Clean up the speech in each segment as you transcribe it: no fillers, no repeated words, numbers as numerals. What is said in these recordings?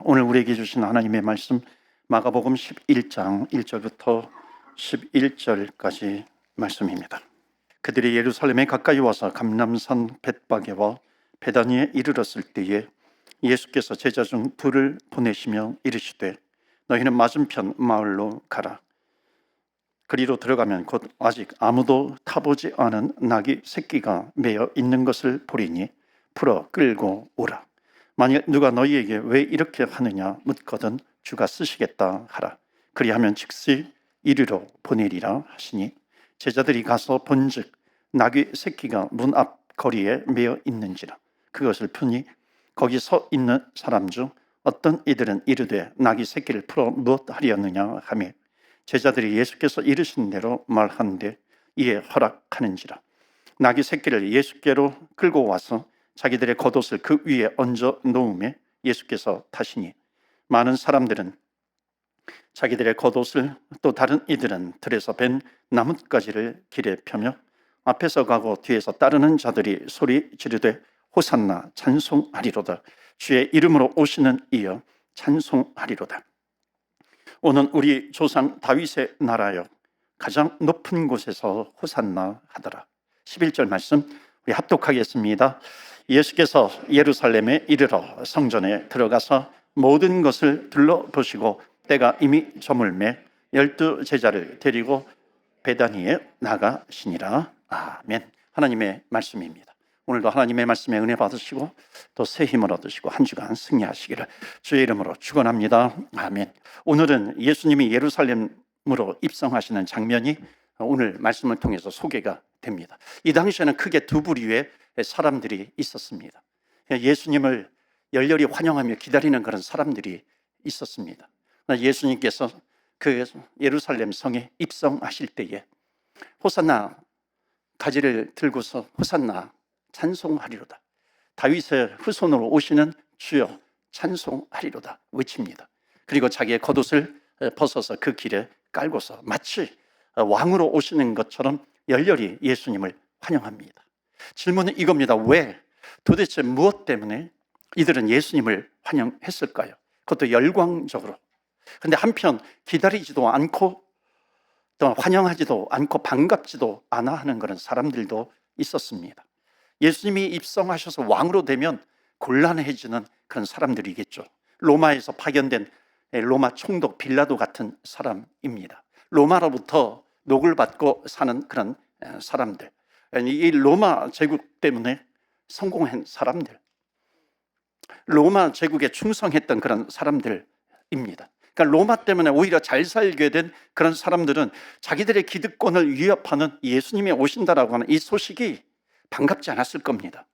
오늘 우리에게 주신 하나님의 말씀 마가복음 11장 1절부터 11절까지 말씀입니다. 그들이 예루살렘에 가까이 와서 감람산 벳바게와 베다니에 이르렀을 때에 예수께서 제자 중 둘을 보내시며 이르시되 너희는 맞은편 마을로 가라. 그리로 들어가면 곧 아직 아무도 타보지 않은 낙이 새끼가 매어 있는 것을 보리니 풀어 끌고 오라. 만약 누가 너희에게 왜 이렇게 하느냐 묻거든 주가 쓰시겠다 하라. 그리하면 즉시 이리로 보내리라 하시니 제자들이 가서 본즉 낙이 새끼가 문 앞 거리에 매어 있는지라. 그것을 푸니 거기 서 있는 사람 중 어떤 이들은 이르되 낙이 새끼를 풀어 무엇 하려느냐 하며 제자들이 예수께서 이르신 대로 말하는데 이에 허락하는지라. 낙이 새끼를 예수께로 끌고 와서 자기들의 겉옷을 그 위에 얹어 놓음에 예수께서 타시니 많은 사람들은 자기들의 겉옷을 또 다른 이들은 들에서 벤 나뭇가지를 길에 펴며 앞에서 가고 뒤에서 따르는 자들이 소리 지르되 호산나 찬송하리로다. 주의 이름으로 오시는 이여 찬송하리로다. 오는 우리 조상 다윗의 나라여 가장 높은 곳에서 호산나 하더라. 11절 말씀 우리 합독하겠습니다. 예수께서 예루살렘에 이르러 성전에 들어가서 모든 것을 둘러보시고 때가 이미 저물매 12 제자를 데리고 베다니에 나가시니라. 아멘. 하나님의 말씀입니다. 오늘도 하나님의 말씀에 은혜 받으시고 또 새 힘을 얻으시고 한 주간 승리하시기를 주의 이름으로 축원합니다. 아멘. 오늘은 예수님이 예루살렘으로 입성하시는 장면이 오늘 말씀을 통해서 소개가 됩니다. 이 당시에는 크게 두 부류의 사람들이 있었습니다. 예수님을 열렬히 환영하며 기다리는 그런 사람들이 있었습니다. 예수님께서 그 예루살렘 성에 입성하실 때에 호산나 가지를 들고서 호산나 찬송하리로다. 다윗의 후손으로 오시는 주여 찬송하리로다 외칩니다. 그리고 자기의 겉옷을 벗어서 그 길에 깔고서 마치 왕으로 오시는 것처럼 열렬히 예수님을 환영합니다. 질문은 이겁니다. 왜? 도대체 무엇 때문에 이들은 예수님을 환영했을까요? 그것도 열광적으로. 그런데 한편 기다리지도 않고 또 환영하지도 않고 반갑지도 않아 하는 그런 사람들도 있었습니다. 예수님이 입성하셔서 왕으로 되면 곤란해지는 그런 사람들이겠죠. 로마에서 파견된 로마 총독 빌라도 같은 사람입니다. 로마로부터 녹을 받고 사는 그런 사람들, 이 로마 제국 때문에 성공한 사람들, 로마 제국에 충성했던 그런 사람들입니다. 그러니까 로마 때문에 오히려 잘 살게 된 그런 사람들은 자기들의 기득권을 위협하는 예수님이 오신다라고 하는 이 소식이 반갑지 않았을 겁니다.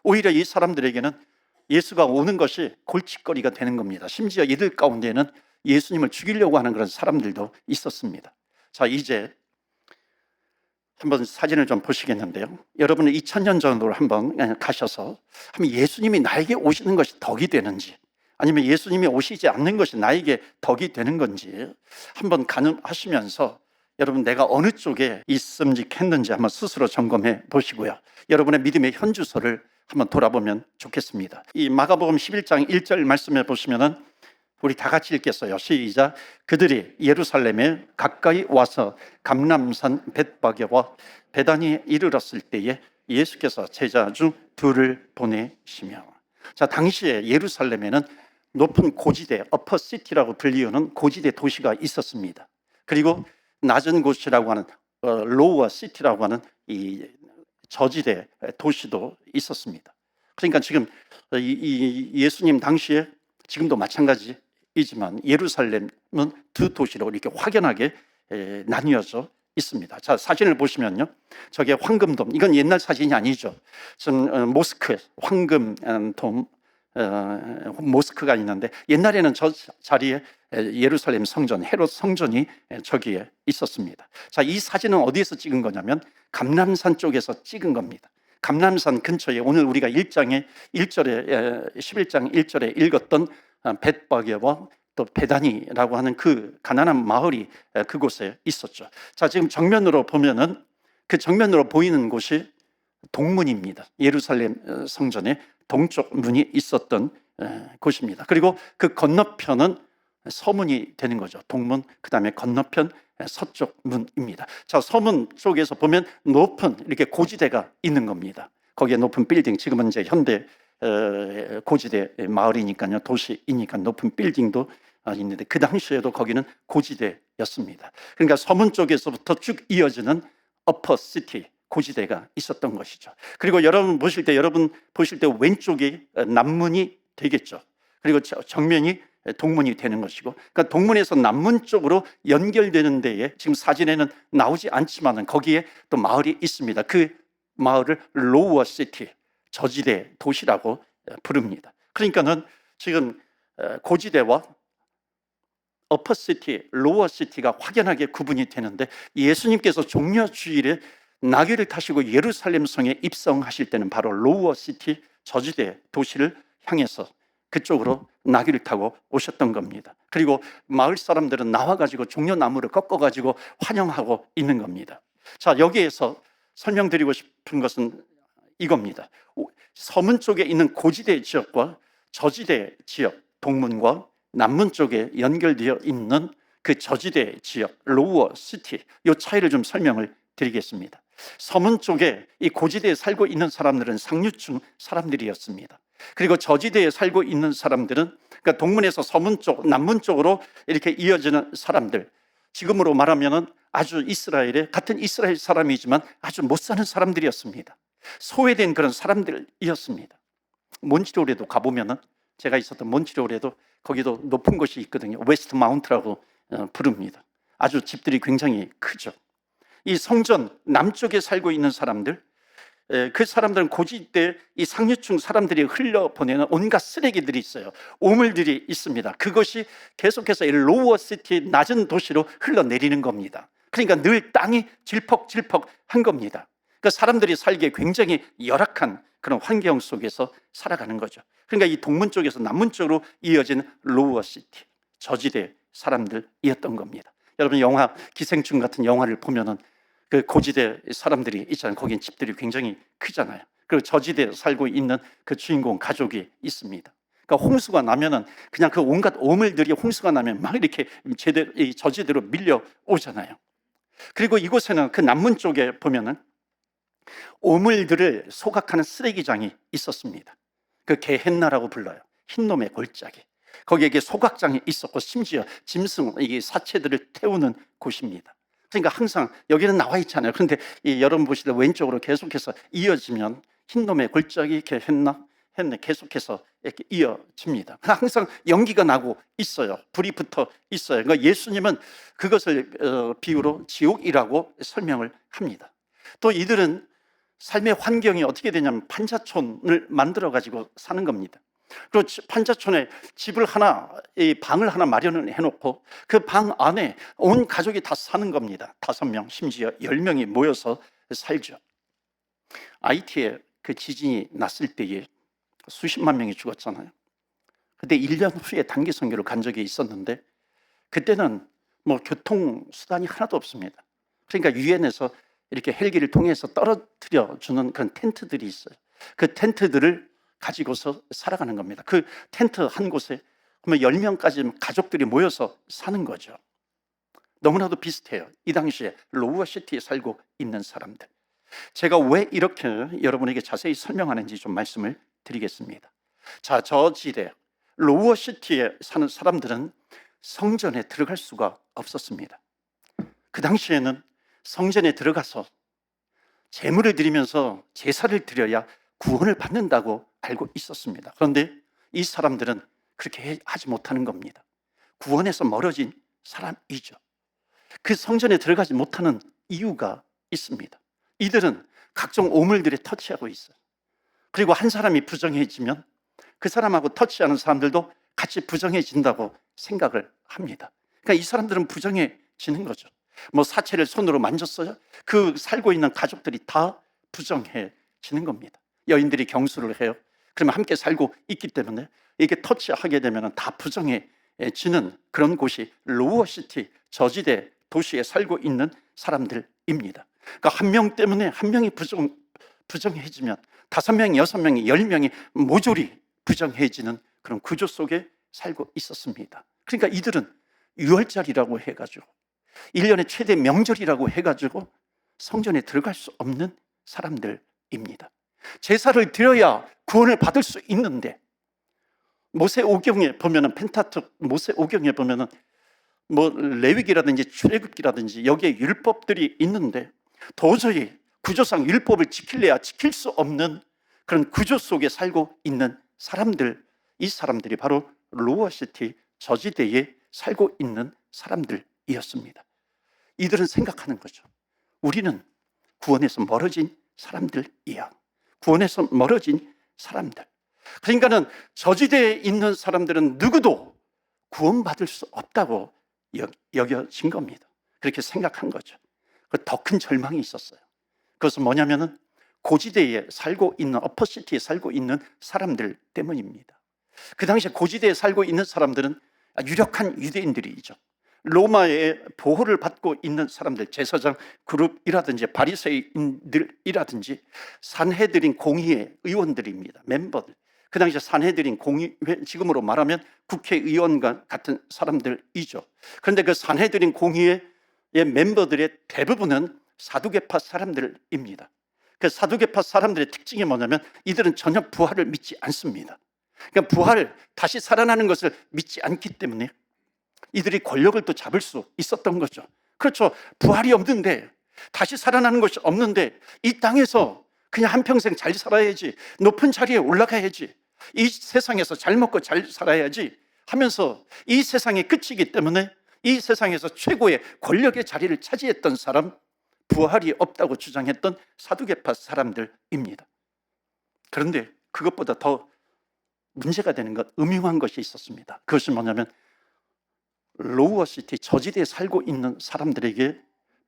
오히려 이 사람들에게는 예수가 오는 것이 골칫거리가 되는 겁니다. 심지어 이들 가운데는 예수님을 죽이려고 하는 그런 사람들도 있었습니다. 자, 이제 한번 사진을 좀 보시겠는데요. 여러분은 2000년 전으로 한번 가셔서 예수님이 나에게 오시는 것이 덕이 되는지 아니면 예수님이 오시지 않는 것이 나에게 덕이 되는 건지 한번 가늠하시면서 여러분 내가 어느 쪽에 있음직했는지 한번 스스로 점검해 보시고요. 여러분의 믿음의 현주소를 한번 돌아보면 좋겠습니다. 이 마가복음 11장 1절 말씀해 보시면은 우리 다 같이 읽겠어요. 시작. 그들이 예루살렘에 가까이 와서 감람산 벳바게와 베다니에 이르렀을 때에 예수께서 제자 중 둘을 보내시며. 자, 당시에 예루살렘에는 높은 고지대, 어퍼시티라고 불리우는 고지대 도시가 있었습니다. 그리고 낮은 곳이라고 하는 로워 시티라고 하는 이 저지대 도시도 있었습니다. 그러니까 지금 이 예수님 당시에 지금도 마찬가지이지만 예루살렘은 두 도시로 이렇게 확연하게 나뉘어져 있습니다. 자, 사진을 보시면요, 저게 황금돔, 이건 옛날 사진이 아니죠. 지금 모스크, 황금돔 모스크가 있는데 옛날에는 저 자리에 예루살렘 성전, 헤롯 성전이 저기에 있었습니다. 자, 이 사진은 어디에서 찍은 거냐면 감람산 쪽에서 찍은 겁니다. 감람산 근처에 오늘 우리가 11장 1절에 읽었던 벳바게와 또 베다니라고 하는 그 가난한 마을이 그곳에 있었죠. 자, 지금 정면으로 보면은 그 정면으로 보이는 곳이 동문입니다. 예루살렘 성전에 동쪽 문이 있었던 곳입니다. 그리고 그 건너편은 서문이 되는 거죠. 동문, 그 다음에 건너편 서쪽 문입니다. 자, 서문 쪽에서 보면 높은 이렇게 고지대가 있는 겁니다. 거기에 높은 빌딩, 지금은 이제 현대 고지대 마을이니까요, 도시이니까 높은 빌딩도 있는데 그 당시에도 거기는 고지대였습니다. 그러니까 서문 쪽에서부터 쭉 이어지는 어퍼 시티 고지대가 있었던 것이죠. 그리고 여러분 보실 때 왼쪽이 남문이 되겠죠. 그리고 정면이 동문이 되는 것이고, 그러니까 동문에서 남문 쪽으로 연결되는 데에 지금 사진에는 나오지 않지만은 거기에 또 마을이 있습니다. 그 마을을 로워 시티, 저지대 도시라고 부릅니다. 그러니까는 지금 고지대와 어퍼 시티, 로워 시티가 확연하게 구분이 되는데, 예수님께서 종려주일에 나귀를 타시고 예루살렘 성에 입성하실 때는 바로 로워 시티, 저지대 도시를 향해서 그쪽으로 나귀를 타고 오셨던 겁니다. 그리고 마을 사람들은 나와가지고 종려나무를 꺾어가지고 환영하고 있는 겁니다. 자, 여기에서 설명드리고 싶은 것은 이겁니다. 서문 쪽에 있는 고지대 지역과 저지대 지역, 동문과 남문 쪽에 연결되어 있는 그 저지대 지역, 로워 시티, 이 차이를 좀 설명을 드리겠습니다. 서문 쪽에 이 고지대에 살고 있는 사람들은 상류층 사람들이었습니다. 그리고 저지대에 살고 있는 사람들은, 그러니까 동문에서 서문 쪽, 남문 쪽으로 이렇게 이어지는 사람들, 지금으로 말하면은 아주 같은 이스라엘 사람이지만 아주 못 사는 사람들이었습니다. 소외된 그런 사람들이었습니다. 몬트리올에도 가보면은, 제가 있었던 몬트리올에도 거기도 높은 곳이 있거든요. 웨스트 마운트라고 부릅니다. 아주 집들이 굉장히 크죠. 이 성전 남쪽에 살고 있는 사람들, 그 사람들은 고지대 이 상류층 사람들이 흘려보내는 온갖 쓰레기들이 있어요. 오물들이 있습니다. 그것이 계속해서 이 로워 시티, 낮은 도시로 흘러내리는 겁니다. 그러니까 늘 땅이 질퍽질퍽한 겁니다. 그러니까 사람들이 살기에 굉장히 열악한 그런 환경 속에서 살아가는 거죠. 그러니까 이 동문 쪽에서 남문 쪽으로 이어진 로워 시티, 저지대 사람들이었던 겁니다. 여러분 영화 기생충 같은 영화를 보면은 그 고지대 사람들이 있잖아요. 거긴 집들이 굉장히 크잖아요. 그리고 저지대에 살고 있는 그 주인공 가족이 있습니다. 그러니까 홍수가 나면은 그냥 그 온갖 오물들이 홍수가 나면 막 이렇게 이 저지대로 밀려오잖아요. 그리고 이곳에는 그 남문 쪽에 보면은 오물들을 소각하는 쓰레기장이 있었습니다. 그 게헨나라고 불러요. 흰놈의 골짜기. 거기에 소각장이 있었고 심지어 짐승, 이 사체들을 태우는 곳입니다. 그러니까 항상 여기는 나와 있잖아요. 그런데 여러분 보실 때 왼쪽으로 계속해서 이어지면 흰놈의 골짜기, 게헨나 계속해서 이렇게 이어집니다. 항상 연기가 나고 있어요. 불이 붙어 있어요. 그러니까 예수님은 그것을 비유로 지옥이라고 설명을 합니다. 또 이들은 삶의 환경이 어떻게 되냐면 판자촌을 만들어 가지고 사는 겁니다. 그리고 판자촌에 집을 하나, 이 방을 하나 마련을 해놓고 그 방 안에 온 가족이 다 사는 겁니다. 5명, 심지어 10명이 모여서 살죠. 아이티에 그 지진이 났을 때에 수십만 명이 죽었잖아요. 그때 1년 후에 단기 선교를 간 적이 있었는데, 그때는 뭐 교통수단이 하나도 없습니다. 그러니까 유엔에서 이렇게 헬기를 통해서 떨어뜨려 주는 그런 텐트들이 있어요. 그 텐트들을 가지고서 살아가는 겁니다. 그 텐트 한 곳에 그러면 10명까지 가족들이 모여서 사는 거죠. 너무나도 비슷해요. 이 당시에 로우어 시티에 살고 있는 사람들. 제가 왜 이렇게 여러분에게 자세히 설명하는지 좀 말씀을 드리겠습니다. 자, 저지대 로우어 시티에 사는 사람들은 성전에 들어갈 수가 없었습니다. 그 당시에는 성전에 들어가서 제물을 드리면서 제사를 드려야 구원을 받는다고 알고 있었습니다. 그런데 이 사람들은 그렇게 하지 못하는 겁니다. 구원에서 멀어진 사람이죠. 그 성전에 들어가지 못하는 이유가 있습니다. 이들은 각종 오물들에 터치하고 있어요. 그리고 한 사람이 부정해지면 그 사람하고 터치하는 사람들도 같이 부정해진다고 생각을 합니다. 그러니까 이 사람들은 부정해지는 거죠. 뭐 사체를 손으로 만졌어요? 그 살고 있는 가족들이 다 부정해지는 겁니다. 여인들이 경수를 해요. 그러면 함께 살고 있기 때문에 이게 터치하게 되면 다 부정해지는 그런 곳이 로우어시티, 저지대 도시에 살고 있는 사람들입니다. 그러니까 한 명 때문에 한 명이 부정해지면 5명이, 6명이, 10명이 모조리 부정해지는 그런 구조 속에 살고 있었습니다. 그러니까 이들은 6월절이라고 해가지고 1년의 최대 명절이라고 해가지고 성전에 들어갈 수 없는 사람들입니다. 제사를 드려야 구원을 받을 수 있는데, 모세오경에 보면은, 펜타투 모세오경에 보면은 레위기라든지 출애굽기라든지 여기에 율법들이 있는데 도저히 구조상 율법을 지킬래야 지킬 수 없는 그런 구조 속에 살고 있는 사람들, 이 사람들이 바로 로워시티 저지대에 살고 있는 사람들이었습니다. 이들은 생각하는 거죠. 우리는 구원에서 멀어진 사람들이야. 구원에서 멀어진 사람들. 그러니까는 저지대에 있는 사람들은 누구도 구원받을 수 없다고 여겨진 겁니다. 그렇게 생각한 거죠. 더 큰 절망이 있었어요. 그것은 뭐냐면은 고지대에 살고 있는, 어퍼시티에 살고 있는 사람들 때문입니다. 그 당시에 고지대에 살고 있는 사람들은 유력한 유대인들이죠. 로마의 보호를 받고 있는 사람들, 제사장 그룹이라든지 바리새인들이라든지 산헤드린 공의회 의원들입니다. 멤버들. 그 당시에 산헤드린 공의회, 지금으로 말하면 국회의원과 같은 사람들이죠. 그런데 그 산헤드린 공의회의 멤버들의 대부분은 사두개파 사람들입니다. 그 사두개파 사람들의 특징이 뭐냐면 이들은 전혀 부활을 믿지 않습니다. 그러니까 부활, 다시 살아나는 것을 믿지 않기 때문에 이들이 권력을 또 잡을 수 있었던 거죠. 그렇죠. 부활이 없는데, 다시 살아나는 것이 없는데 이 땅에서 그냥 한평생 잘 살아야지, 높은 자리에 올라가야지, 이 세상에서 잘 먹고 잘 살아야지 하면서 이 세상의 끝이기 때문에 이 세상에서 최고의 권력의 자리를 차지했던 사람, 부활이 없다고 주장했던 사두개파 사람들입니다. 그런데 그것보다 더 문제가 되는 것, 음흉한 것이 있었습니다. 그것이 뭐냐면 로우어시티 저지대에 살고 있는 사람들에게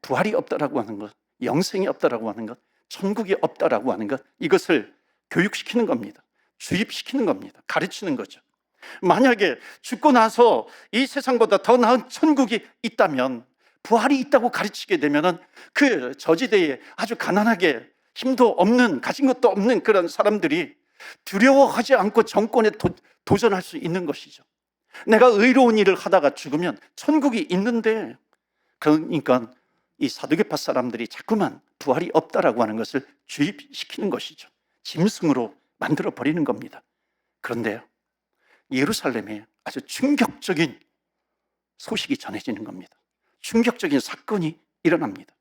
부활이 없다라고 하는 것, 영생이 없다라고 하는 것, 천국이 없다라고 하는 것, 이것을 교육시키는 겁니다. 주입시키는 겁니다. 가르치는 거죠. 만약에 죽고 나서 이 세상보다 더 나은 천국이 있다면, 부활이 있다고 가르치게 되면은 그 저지대에 아주 가난하게 힘도 없는, 가진 것도 없는 그런 사람들이 두려워하지 않고 정권에 도전할 수 있는 것이죠. 내가 의로운 일을 하다가 죽으면 천국이 있는데, 그러니까 이 사두개파 사람들이 자꾸만 부활이 없다라고 하는 것을 주입시키는 것이죠. 짐승으로 만들어 버리는 겁니다. 그런데요, 예루살렘에 아주 충격적인 소식이 전해지는 겁니다. 충격적인 사건이 일어납니다.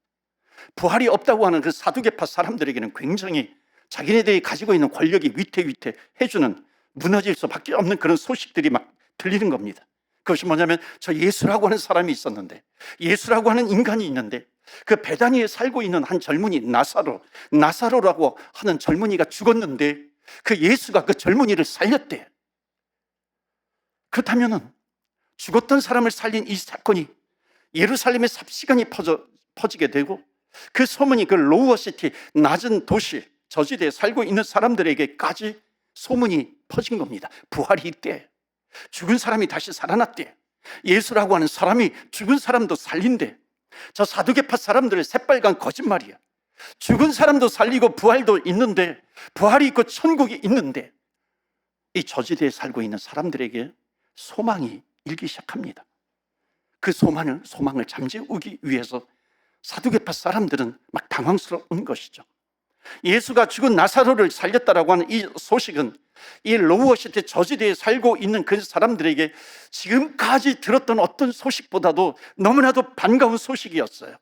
부활이 없다고 하는 그 사두개파 사람들에게는 굉장히 자기네들이 가지고 있는 권력이 위태위태해주는, 무너질 수밖에 없는 그런 소식들이 막 들리는 겁니다. 그것이 뭐냐면, 저 예수라고 하는 사람이 있었는데, 예수라고 하는 인간이 있는데, 그 베다니에 살고 있는 한 젊은이 나사로라고 하는 젊은이가 죽었는데 그 예수가 그 젊은이를 살렸대. 그렇다면은 죽었던 사람을 살린 이 사건이 예루살렘에 삽시간이 퍼지게 되고, 그 소문이 그 로우어시티, 낮은 도시, 저지대에 살고 있는 사람들에게까지 소문이 퍼진 겁니다. 부활이 있대. 죽은 사람이 다시 살아났대. 예수라고 하는 사람이 죽은 사람도 살린대. 저 사두개파 사람들의 새빨간 거짓말이야. 죽은 사람도 살리고 부활도 있는데, 부활이 있고 천국이 있는데, 이 저지대에 살고 있는 사람들에게 소망이 일기 시작합니다. 그 소망을 잠재우기 위해서 사두개파 사람들은 막 당황스러운 것이죠. 예수가 죽은 나사로를 살렸다라고 하는 이 소식은 이 로우어시티 저지대에 살고 있는 그 사람들에게 지금까지 들었던 어떤 소식보다도 너무나도 반가운 소식이었어요.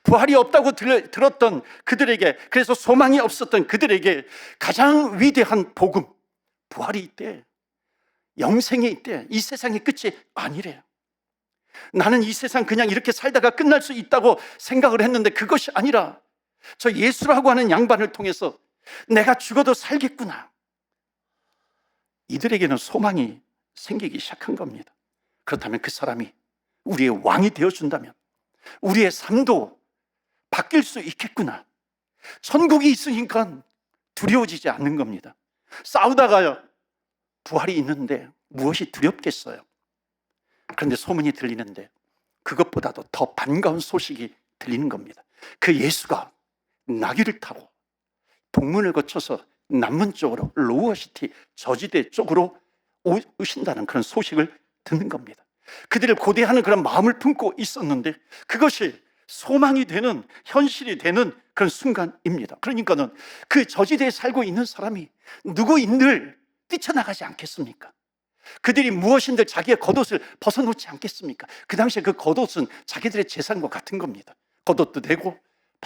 부활이 없다고 들었던 그들에게, 그래서 소망이 없었던 그들에게 가장 위대한 복음, 부활이 있대, 영생이 있대, 이 세상의 끝이 아니래요. 나는 이 세상 그냥 이렇게 살다가 끝날 수 있다고 생각을 했는데 그것이 아니라 저 예수라고 하는 양반을 통해서 내가 죽어도 살겠구나. 이들에게는 소망이 생기기 시작한 겁니다. 그렇다면 그 사람이 우리의 왕이 되어준다면 우리의 삶도 바뀔 수 있겠구나. 천국이 있으니까 두려워지지 않는 겁니다. 싸우다가요, 부활이 있는데 무엇이 두렵겠어요? 그런데 소문이 들리는데 그것보다도 더 반가운 소식이 들리는 겁니다. 그 예수가 나귀를 타고 동문을 거쳐서 남문 쪽으로, 로우어시티 저지대 쪽으로 오신다는 그런 소식을 듣는 겁니다. 그들을 고대하는 그런 마음을 품고 있었는데 그것이 소망이 되는, 현실이 되는 그런 순간입니다. 그러니까는 그 저지대에 살고 있는 사람이 누구인들 뛰쳐나가지 않겠습니까? 그들이 무엇인들 자기의 겉옷을 벗어놓지 않겠습니까? 그 당시에 그 겉옷은 자기들의 재산과 같은 겁니다. 겉옷도 되고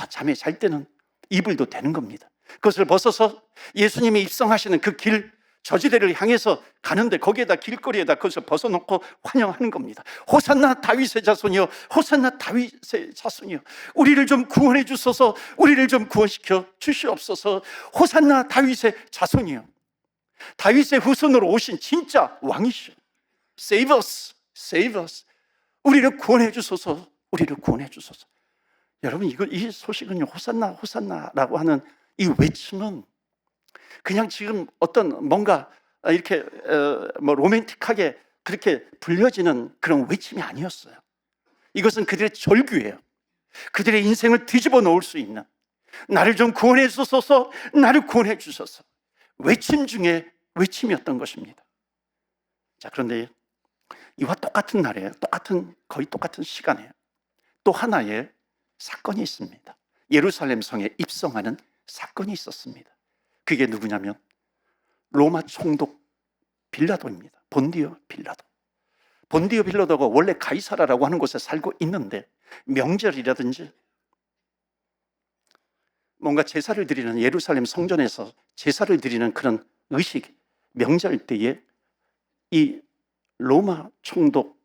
잠에 잘 때는 이불도 되는 겁니다. 그것을 벗어서 예수님이 입성하시는 그 길, 저지대를 향해서 가는데 거기에다 길거리에다 그것을 벗어놓고 환영하는 겁니다. 호산나 다윗의 자손이여, 호산나 다윗의 자손이여, 우리를 좀 구원해 주소서, 우리를 좀 구원시켜 주시옵소서. 호산나 다윗의 자손이여, 다윗의 후손으로 오신 진짜 왕이시여. Save us, save us. 우리를 구원해 주소서, 우리를 구원해 주소서. 여러분, 이 소식은요, 호산나 호산나라고 하는 이 외침은 그냥 지금 어떤 뭔가 이렇게 로맨틱하게 그렇게 불려지는 그런 외침이 아니었어요. 이것은 그들의 절규예요. 그들의 인생을 뒤집어 놓을 수 있는, 나를 좀 구원해 주소서, 나를 구원해 주소서, 외침 중에 외침이었던 것입니다. 자, 그런데 이와 똑같은 날에, 거의 똑같은 시간에 또 하나의 사건이 있습니다. 예루살렘 성에 입성하는 사건이 있었습니다. 그게 누구냐면 로마 총독 빌라도입니다. 본디오 빌라도. 본디오 빌라도가 원래 가이사라라고 하는 곳에 살고 있는데 명절이라든지 뭔가 제사를 드리는, 예루살렘 성전에서 제사를 드리는 그런 의식, 명절 때에 이 로마 총독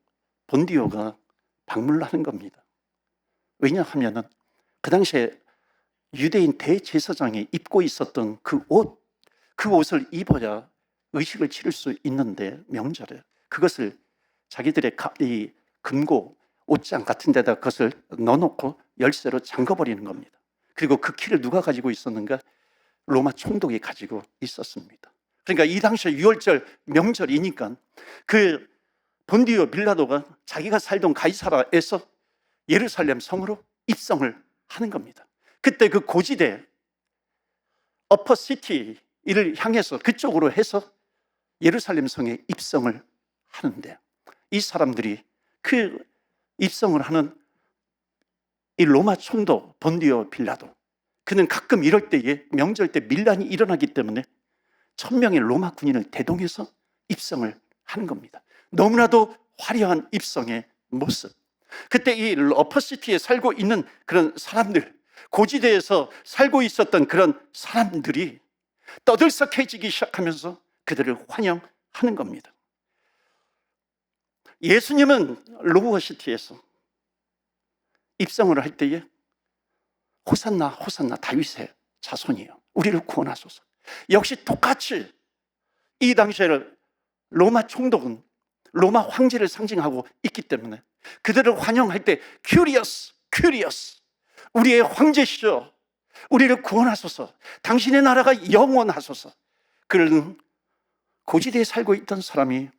본디오가 방문을 하는 겁니다. 왜냐하면 그 당시에 유대인 대제사장이 입고 있었던 그 옷을 입어야 의식을 치를 수 있는데 명절에 그것을 자기들의 이 금고 옷장 같은 데다 그것을 넣어놓고 열쇠로 잠궈버리는 겁니다. 그리고 그 키를 누가 가지고 있었는가? 로마 총독이 가지고 있었습니다. 그러니까 이 당시에 유월절 명절이니까 그 본디오 빌라도가 자기가 살던 가이사라에서 예루살렘 성으로 입성을 하는 겁니다. 그때 그 고지대 어퍼시티를 향해서 그쪽으로 해서 예루살렘 성에 입성을 하는데 이 사람들이 그 입성을 하는 이 로마 총독 본디오 빌라도, 그는 가끔 이럴 때에 명절 때 밀란이 일어나기 때문에 1000명의 로마 군인을 대동해서 입성을 하는 겁니다. 너무나도 화려한 입성의 모습. 그때 이 어퍼시티에 살고 있는 그런 사람들, 고지대에서 살고 있었던 그런 사람들이 떠들썩해지기 시작하면서 그들을 환영하는 겁니다. 예수님은 로우어시티에서 입성을 할 때에 호산나 호산나 다윗의 자손이요, 우리를 구원하소서. 역시 똑같이 이 당시에를 로마 총독은 로마 황제를 상징하고 있기 때문에 그들을 환영할 때 큐리어스, 우리의 황제시여, 우리를 구원하소서, 당신의 나라가 영원하소서. 그는 고지대에 살고 있던 사람이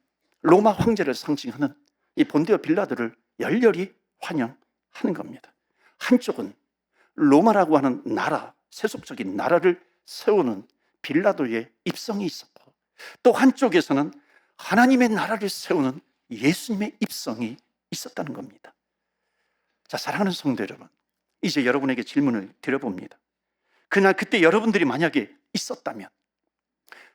로마 황제를 상징하는 이 본디오 빌라도를 열렬히 환영하는 겁니다. 한쪽은 로마라고 하는 나라, 세속적인 나라를 세우는 빌라도의 입성이 있었고, 또 한쪽에서는 하나님의 나라를 세우는 예수님의 입성이 있었다는 겁니다. 자, 사랑하는 성도 여러분, 이제 여러분에게 질문을 드려봅니다. 그때 여러분들이 만약에 있었다면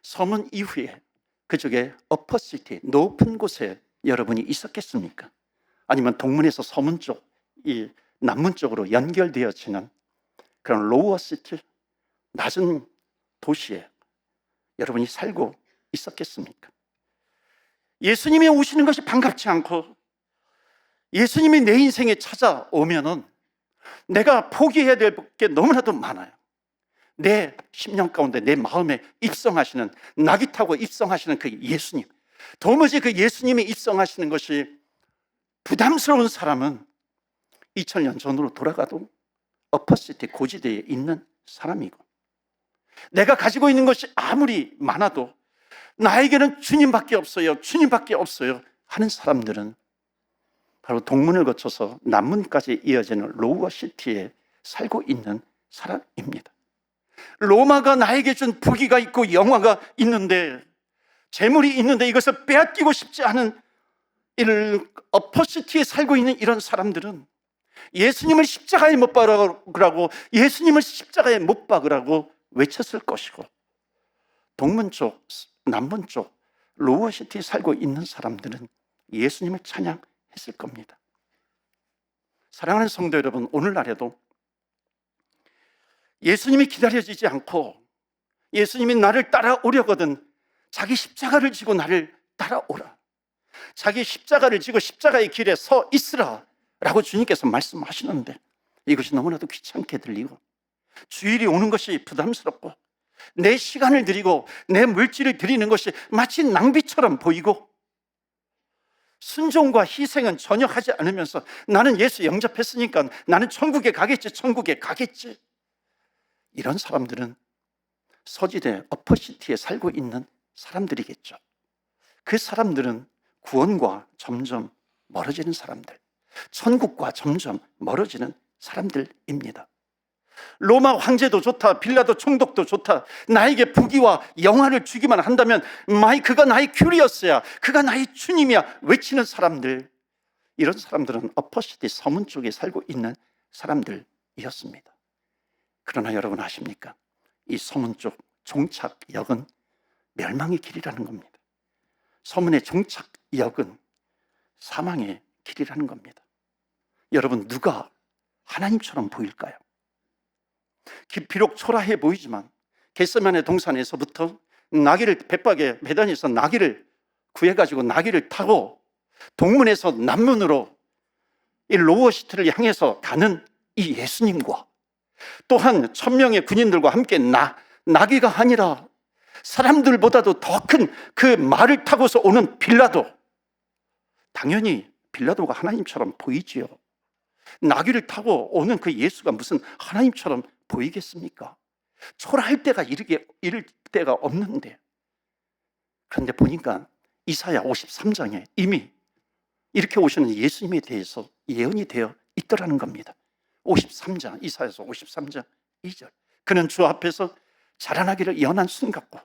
서문 이후에 그쪽에 어퍼시티, 높은 곳에 여러분이 있었겠습니까? 아니면 동문에서 서문 쪽, 이 남문 쪽으로 연결되어지는 그런 로우어시티, 낮은 도시에 여러분이 살고 있었겠습니까? 예수님이 오시는 것이 반갑지 않고 예수님이 내 인생에 찾아오면은 내가 포기해야 될 게 너무나도 많아요. 내 심령 가운데, 내 마음에 입성하시는, 낙이 타고 입성하시는 그 예수님, 도무지 그 예수님이 입성하시는 것이 부담스러운 사람은 2000년 전으로 돌아가도 어퍼시티 고지대에 있는 사람이고, 내가 가지고 있는 것이 아무리 많아도 나에게는 주님밖에 없어요, 주님밖에 없어요 하는 사람들은 바로 동문을 거쳐서 남문까지 이어지는 로우어시티에 살고 있는 사람입니다. 로마가 나에게 준 부귀가 있고 영화가 있는데 재물이 있는데 이것을 빼앗기고 싶지 않은 이를 어퍼시티에 살고 있는 이런 사람들은 예수님을 십자가에 못 박으라고, 예수님을 십자가에 못 박으라고 외쳤을 것이고, 동문 쪽, 남문 쪽, 로워시티에 살고 있는 사람들은 예수님을 찬양했을 겁니다. 사랑하는 성도 여러분, 오늘날에도 예수님이 기다려지지 않고 예수님이 나를 따라오려거든 자기 십자가를 지고 나를 따라오라, 자기 십자가를 지고 십자가의 길에 서 있으라 라고 주님께서 말씀하시는데, 이것이 너무나도 귀찮게 들리고 주일이 오는 것이 부담스럽고 내 시간을 드리고 내 물질을 드리는 것이 마치 낭비처럼 보이고, 순종과 희생은 전혀 하지 않으면서 나는 예수 영접했으니까 나는 천국에 가겠지, 천국에 가겠지. 이런 사람들은 서지대 어퍼시티에 살고 있는 사람들이겠죠. 그 사람들은 구원과 점점 멀어지는 사람들, 천국과 점점 멀어지는 사람들입니다. 로마 황제도 좋다, 빌라도 총독도 좋다, 나에게 부귀와 영화를 주기만 한다면 그가 나의 큐리어스야, 그가 나의 주님이야 외치는 사람들, 이런 사람들은 어퍼시티 서문 쪽에 살고 있는 사람들이었습니다. 그러나 여러분 아십니까? 이 서문 쪽 종착역은 멸망의 길이라는 겁니다. 서문의 종착역은 사망의 길이라는 겁니다. 여러분, 누가 하나님처럼 보일까요? 비록 초라해 보이지만 겟세마네 동산에서부터 나귀를 벳박에 매다니서 나귀를 구해가지고 나귀를 타고 동문에서 남문으로 이 로워시티를 향해서 가는 이 예수님과, 또한 1000명의 군인들과 함께 나귀가 아니라 사람들보다도 더 큰 그 말을 타고서 오는 빌라도, 당연히 빌라도가 하나님처럼 보이지요. 나귀를 타고 오는 그 예수가 무슨 하나님처럼 보이겠습니까? 초라할 때가 이를 때가 없는데, 그런데 보니까 이사야 53장에 이미 이렇게 오시는 예수님에 대해서 예언이 되어 있더라는 겁니다. 53장, 이사야서 53장 2절. 그는 주 앞에서 자라나기를 연한 순 같고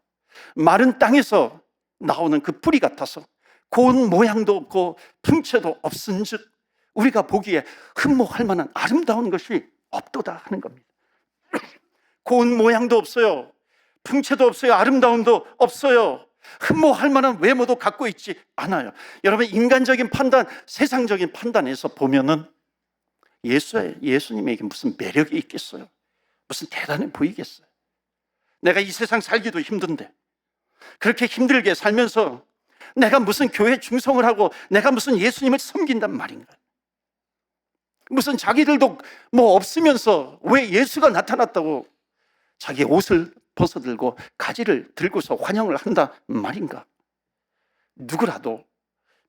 마른 땅에서 나오는 그 뿌리 같아서 고운 모양도 없고 풍채도 없은즉 우리가 보기에 흠모할 만한 아름다운 것이 없도다 하는 겁니다. 고운 모양도 없어요, 풍채도 없어요, 아름다움도 없어요, 흠모할 만한 외모도 갖고 있지 않아요. 여러분, 인간적인 판단, 세상적인 판단에서 보면은 예수님에게 무슨 매력이 있겠어요? 무슨 대단해 보이겠어요? 내가 이 세상 살기도 힘든데 그렇게 힘들게 살면서 내가 무슨 교회 충성을 하고 내가 무슨 예수님을 섬긴단 말인가? 무슨 자기들도 뭐 없으면서 왜 예수가 나타났다고 자기 옷을 벗어들고 가지를 들고서 환영을 한다 말인가? 누구라도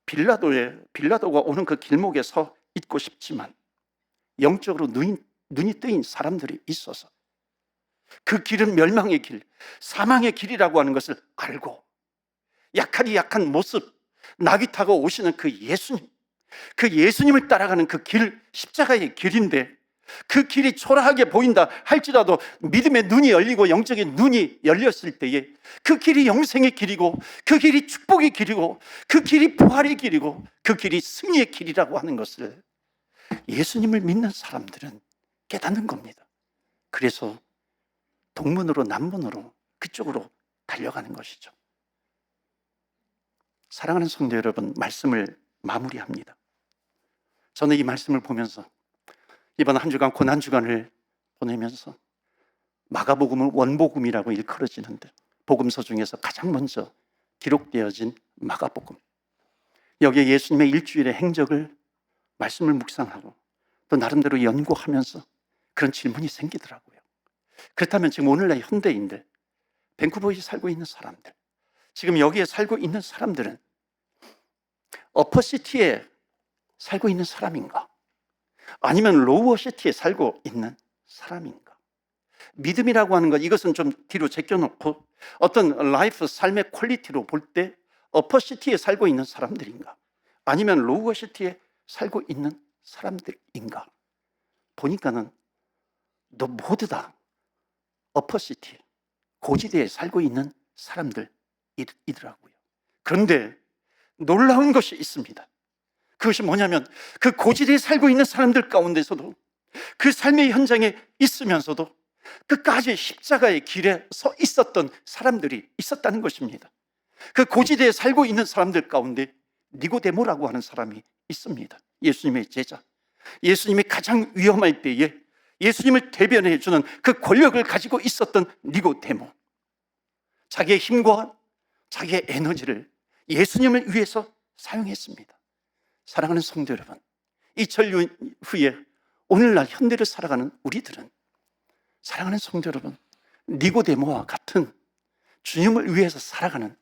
빌라도가 오는 그 길목에 서 있고 싶지만 영적으로 눈이 뜨인 사람들이 있어서 그 길은 멸망의 길, 사망의 길이라고 하는 것을 알고 약하디 약한 모습, 나귀 타고 오시는 그 예수님을 따라가는 그 길, 십자가의 길인데, 그 길이 초라하게 보인다 할지라도 믿음의 눈이 열리고 영적인 눈이 열렸을 때에 그 길이 영생의 길이고, 그 길이 축복의 길이고, 그 길이 부활의 길이고, 그 길이 승리의 길이라고 하는 것을 예수님을 믿는 사람들은 깨닫는 겁니다. 그래서 동문으로 남문으로 그쪽으로 달려가는 것이죠. 사랑하는 성도 여러분, 말씀을 마무리합니다. 저는 이 말씀을 보면서 이번 한 주간 고난주간을 보내면서 마가복음은 원복음이라고 일컬어지는데, 복음서 중에서 가장 먼저 기록되어진 마가복음, 여기에 예수님의 일주일의 행적을 말씀을 묵상하고 또 나름대로 연구하면서 그런 질문이 생기더라고요. 그렇다면 지금 오늘날 현대인들, 밴쿠버에 살고 있는 사람들, 지금 여기에 살고 있는 사람들은 어퍼시티에 살고 있는 사람인가? 아니면 로워시티에 살고 있는 사람인가? 믿음이라고 하는 것, 이것은 좀 뒤로 제껴놓고 어떤 라이프, 삶의 퀄리티로 볼 때 어퍼시티에 살고 있는 사람들인가? 아니면 로워시티에 살고 있는 사람들인가? 보니까는 너 모두 다 어퍼시티, 고지대에 살고 있는 사람들이더라고요. 그런데 놀라운 것이 있습니다. 그것이 뭐냐면 그 고지대에 살고 있는 사람들 가운데서도, 그 삶의 현장에 있으면서도 끝까지 십자가의 길에 서 있었던 사람들이 있었다는 것입니다. 그 고지대에 살고 있는 사람들 가운데 니고데모라고 하는 사람이 있습니다. 예수님의 제자, 예수님이 가장 위험할 때에 예수님을 대변해 주는 그 권력을 가지고 있었던 니고데모, 자기의 힘과 자기의 에너지를 예수님을 위해서 사용했습니다. 사랑하는 성도 여러분, 2000년 후에 오늘날 현대를 살아가는 우리들은, 사랑하는 성도 여러분, 니고데모와 같은 주님을 위해서 살아가는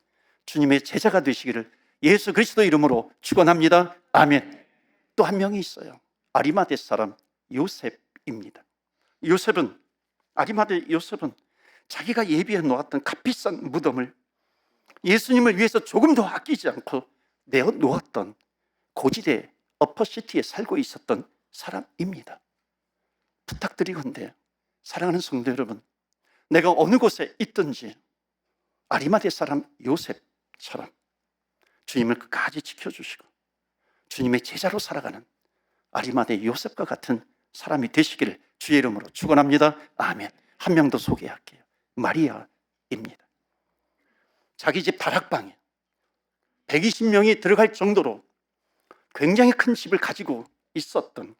주님의 제자가 되시기를 예수 그리스도 이름으로 축원합니다. 아멘. 또 한 명이 있어요. 아리마대 사람 요셉입니다. 아리마대 요셉은 자기가 예비해 놓았던 값비싼 무덤을 예수님을 위해서 조금 더 아끼지 않고 내어 놓았던 고지대 어퍼시티에 살고 있었던 사람입니다. 부탁드리건대 사랑하는 성도 여러분, 내가 어느 곳에 있든지 아리마대 사람 요셉처럼 주님을 끝까지 지켜주시고 주님의 제자로 살아가는 아리마대 요셉과 같은 사람이 되시기를 주의 이름으로 축원합니다. 아멘. 한 명 더 소개할게요. 마리아입니다. 자기 집 다락방에 120명이 들어갈 정도로 굉장히 큰 집을 가지고 있었던,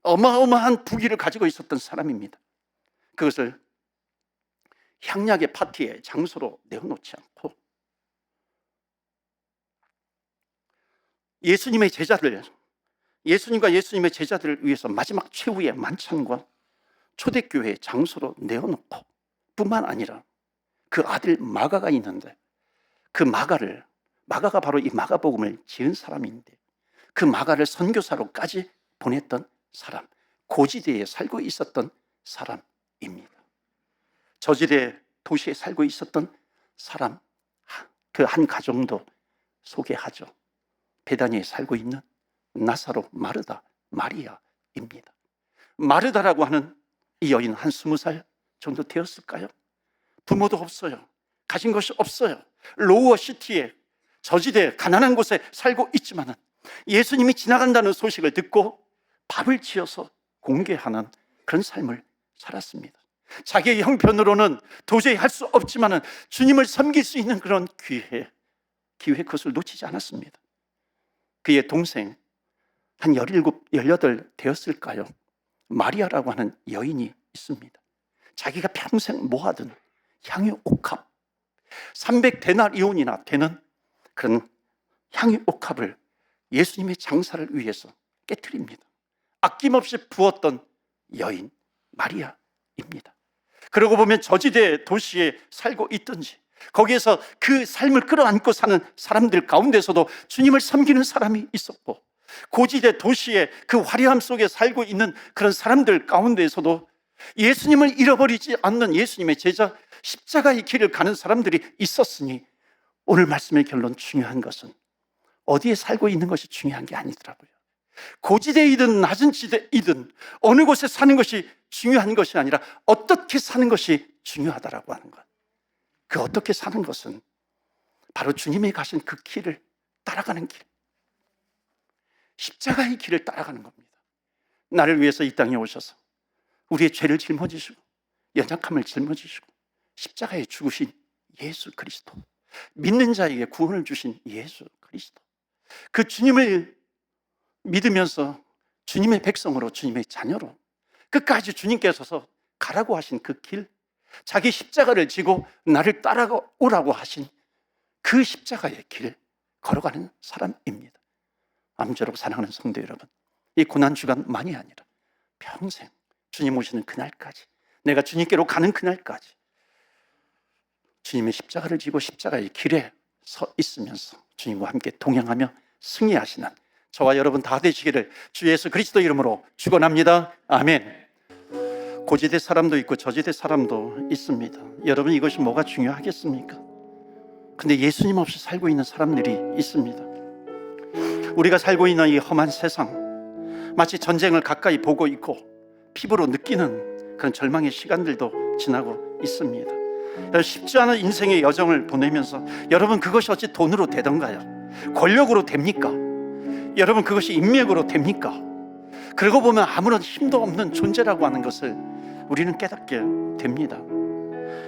어마어마한 부귀를 가지고 있었던 사람입니다. 그것을 향락의 파티의 장소로 내어놓지 않고 예수님과 예수님의 제자들을 위해서 마지막 최후의 만찬과 초대교회의 장소로 내어놓고, 뿐만 아니라 그 아들 마가가 있는데, 그 마가가 바로 이 마가복음을 지은 사람인데, 그 마가를 선교사로까지 보냈던 사람, 고지대에 살고 있었던 사람입니다. 저지대 도시에 살고 있었던 사람, 그 한 가정도 소개하죠. 베다니에 살고 있는 나사로, 마르다, 마리아입니다. 마르다라고 하는 이 여인 한 20살 정도 되었을까요? 부모도 없어요. 가진 것이 없어요. 로우어 시티에, 저지대 가난한 곳에 살고 있지만 예수님이 지나간다는 소식을 듣고 밥을 지어서 공개하는 그런 삶을 살았습니다. 자기의 형편으로는 도저히 할 수 없지만 주님을 섬길 수 있는 그런 기회 그것을 놓치지 않았습니다. 그의 동생 한 17, 18 되었을까요? 마리아라고 하는 여인이 있습니다. 자기가 평생 모아둔 향유 옥합 300데나리온이나 되는 그런 향유 옥합을 예수님의 장사를 위해서 깨트립니다. 아낌없이 부었던 여인 마리아입니다. 그러고 보면 저지대 도시에 살고 있든지 거기에서 그 삶을 끌어안고 사는 사람들 가운데서도 주님을 섬기는 사람이 있었고, 고지대 도시의 그 화려함 속에 살고 있는 그런 사람들 가운데에서도 예수님을 잃어버리지 않는 예수님의 제자, 십자가의 길을 가는 사람들이 있었으니, 오늘 말씀의 결론, 중요한 것은 어디에 살고 있는 것이 중요한 게 아니더라고요. 고지대이든 낮은 지대이든 어느 곳에 사는 것이 중요한 것이 아니라 어떻게 사는 것이 중요하다라고 하는 것. 그 어떻게 사는 것은 바로 주님이 가신 그 길을 따라가는 길, 십자가의 길을 따라가는 겁니다. 나를 위해서 이 땅에 오셔서 우리의 죄를 짊어지시고 연약함을 짊어지시고 십자가에 죽으신 예수 그리스도, 믿는 자에게 구원을 주신 예수 그리스도, 그 주님을 믿으면서 주님의 백성으로, 주님의 자녀로 끝까지 주님께서 가라고 하신 그 길, 자기 십자가를 지고 나를 따라오라고 하신 그 십자가의 길 걸어가는 사람입니다. 아무쪼록 사랑하는 성도 여러분, 이 고난주간만이 아니라 평생 주님 오시는 그날까지, 내가 주님께로 가는 그날까지 주님의 십자가를 지고 십자가의 길에 서 있으면서 주님과 함께 동행하며 승리하시는 저와 여러분 다 되시기를 주 예수 그리스도 이름으로 축원합니다. 아멘. 고지대 사람도 있고 저지대 사람도 있습니다. 여러분, 이것이 뭐가 중요하겠습니까? 근데 예수님 없이 살고 있는 사람들이 있습니다. 우리가 살고 있는 이 험한 세상, 마치 전쟁을 가까이 보고 있고 피부로 느끼는 그런 절망의 시간들도 지나고 있습니다. 쉽지 않은 인생의 여정을 보내면서 여러분 그것이 어찌 돈으로 되던가요? 권력으로 됩니까? 여러분 그것이 인맥으로 됩니까? 그러고 보면 아무런 힘도 없는 존재라고 하는 것을 우리는 깨닫게 됩니다.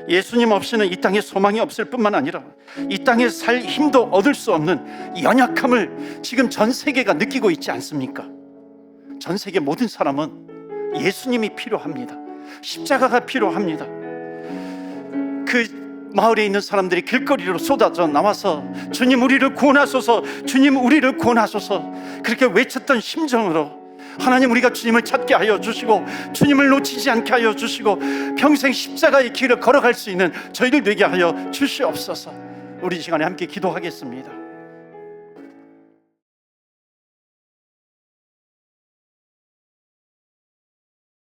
예수님 없이는 이 땅에 소망이 없을 뿐만 아니라 이 땅에 살 힘도 얻을 수 없는 연약함을 지금 전 세계가 느끼고 있지 않습니까? 전 세계 모든 사람은 예수님이 필요합니다. 십자가가 필요합니다. 그 마을에 있는 사람들이 길거리로 쏟아져 나와서 주님 우리를 구원하소서, 주님 우리를 구원하소서 그렇게 외쳤던 심정으로 하나님 우리가 주님을 찾게 하여 주시고 주님을 놓치지 않게 하여 주시고 평생 십자가의 길을 걸어갈 수 있는 저희들 되게 하여 주시옵소서. 우리 이 시간에 함께 기도하겠습니다.